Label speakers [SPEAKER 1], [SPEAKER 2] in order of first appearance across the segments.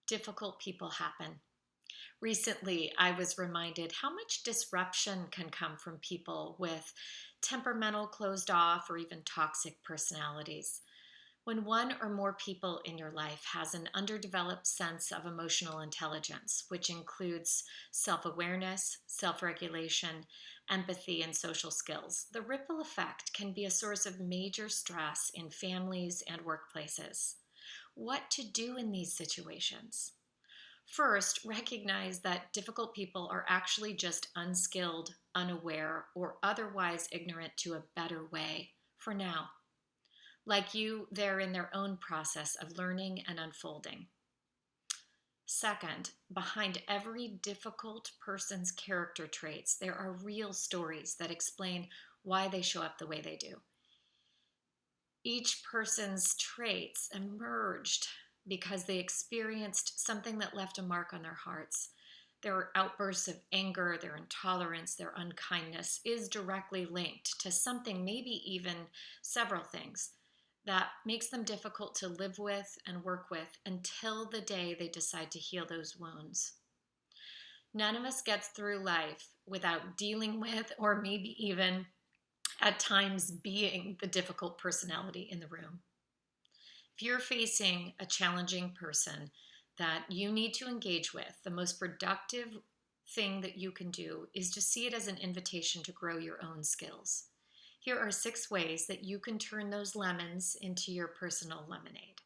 [SPEAKER 1] Difficult people happen. Recently, I was reminded how much disruption can come from people with temperamental, closed off, or even toxic personalities. When one or more people in your life has an underdeveloped sense of emotional intelligence, which includes self awareness, self regulation, empathy, and social skills, the ripple effect can be a source of major stress in families and workplaces. What to do in these situations? First, recognize that difficult people are actually just unskilled, unaware, or otherwise ignorant to a better way for now. Like you, they're in their own process of learning and unfolding. Second, behind every difficult person's character traits, there are real stories that explain why they show up the way they do. Each person's traits emerged because they experienced something that left a mark on their hearts. Their outbursts of anger, their intolerance, their unkindness is directly linked to something, maybe even several things, that makes them difficult to live with and work with until the day they decide to heal those wounds. None of us gets through life without dealing with, or maybe even at times being, the difficult personality in the room. If you're facing a challenging person that you need to engage with, the most productive thing that you can do is to see it as an invitation to grow your own skills. Here are 6 ways that you can turn those lemons into your personal lemonade.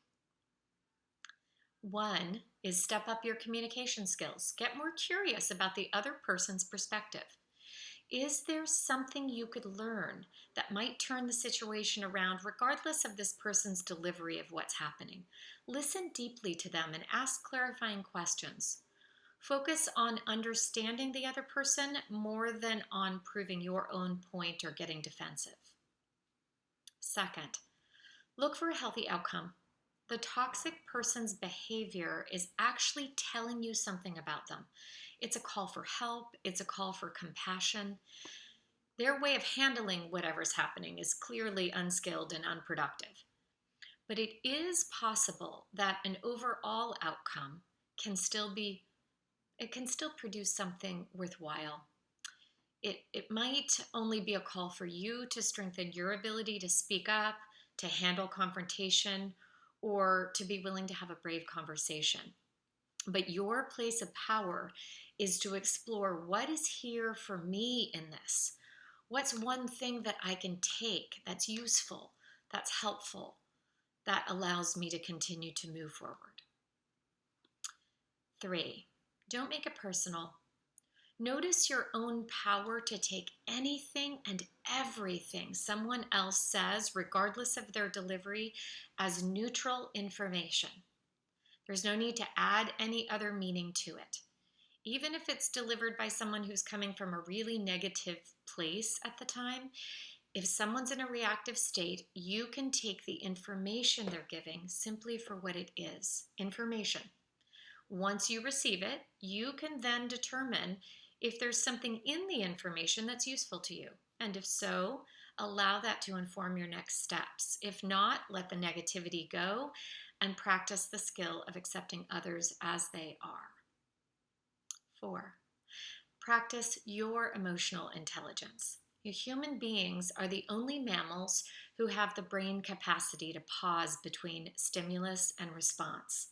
[SPEAKER 1] 1 is step up your communication skills. Get more curious about the other person's perspective. Is there something you could learn that might turn the situation around regardless of this person's delivery of what's happening? Listen deeply to them and ask clarifying questions. Focus on understanding the other person more than on proving your own point or getting defensive. Second, look for a healthy outcome. The toxic person's behavior is actually telling you something about them. It's a call for help, it's a call for compassion. Their way of handling whatever's happening is clearly unskilled and unproductive. But it is possible that an overall outcome can still produce something worthwhile. It might only be a call for you to strengthen your ability to speak up, to handle confrontation, or to be willing to have a brave conversation. But your place of power is to explore what is here for me in this. What's one thing that I can take that's useful, that's helpful, that allows me to continue to move forward? 3, don't make it personal. Notice your own power to take anything and everything someone else says, regardless of their delivery, as neutral information. There's no need to add any other meaning to it. Even if it's delivered by someone who's coming from a really negative place at the time, if someone's in a reactive state, you can take the information they're giving simply for what it is, information. Once you receive it, you can then determine if there's something in the information that's useful to you. And if so, allow that to inform your next steps. If not, let the negativity go and practice the skill of accepting others as they are. 4, practice your emotional intelligence. You human beings are the only mammals who have the brain capacity to pause between stimulus and response.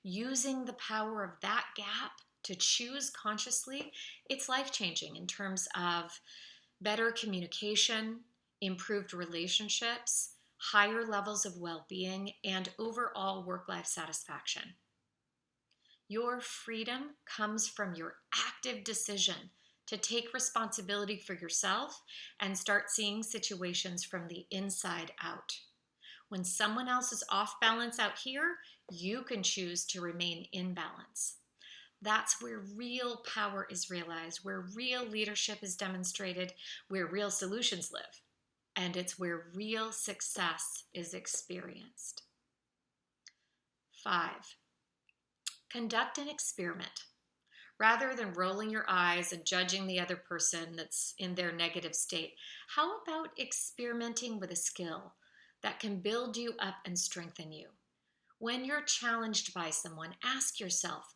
[SPEAKER 1] Using the power of that gap to choose consciously, it's life-changing in terms of better communication, improved relationships, higher levels of well-being, and overall work-life satisfaction. Your freedom comes from your active decision to take responsibility for yourself and start seeing situations from the inside out. When someone else is off balance out here, you can choose to remain in balance. That's where real power is realized, where real leadership is demonstrated, where real solutions live, and it's where real success is experienced. 5, conduct an experiment. Rather than rolling your eyes and judging the other person that's in their negative state, how about experimenting with a skill that can build you up and strengthen you? When you're challenged by someone, ask yourself,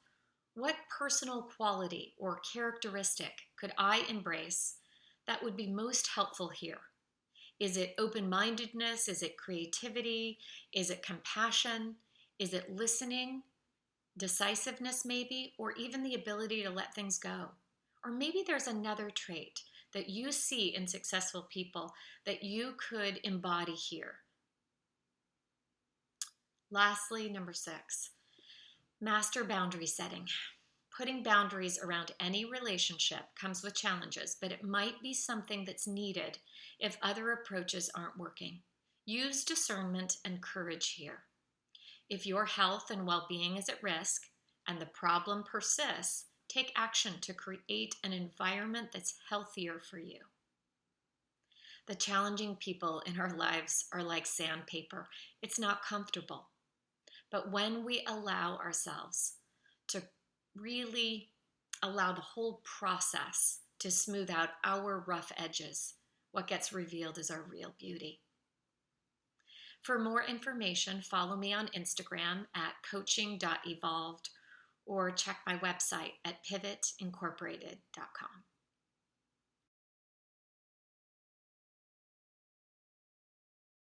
[SPEAKER 1] what personal quality or characteristic could I embrace that would be most helpful here? Is it open mindedness? Is it creativity? Is it compassion? Is it listening? Decisiveness, maybe? Or even the ability to let things go? Or maybe there's another trait that you see in successful people that you could embody here. Lastly, number 6, master boundary setting. Putting boundaries around any relationship comes with challenges, but it might be something that's needed if other approaches aren't working. Use discernment and courage here. If your health and well being is at risk and the problem persists, take action to create an environment that's healthier for you. The challenging people in our lives are like sandpaper. It's not comfortable. But when we allow ourselves to really allow the whole process to smooth out our rough edges, what gets revealed is our real beauty. For more information, follow me on Instagram at coaching.evolved or check my website at pivotincorporated.com.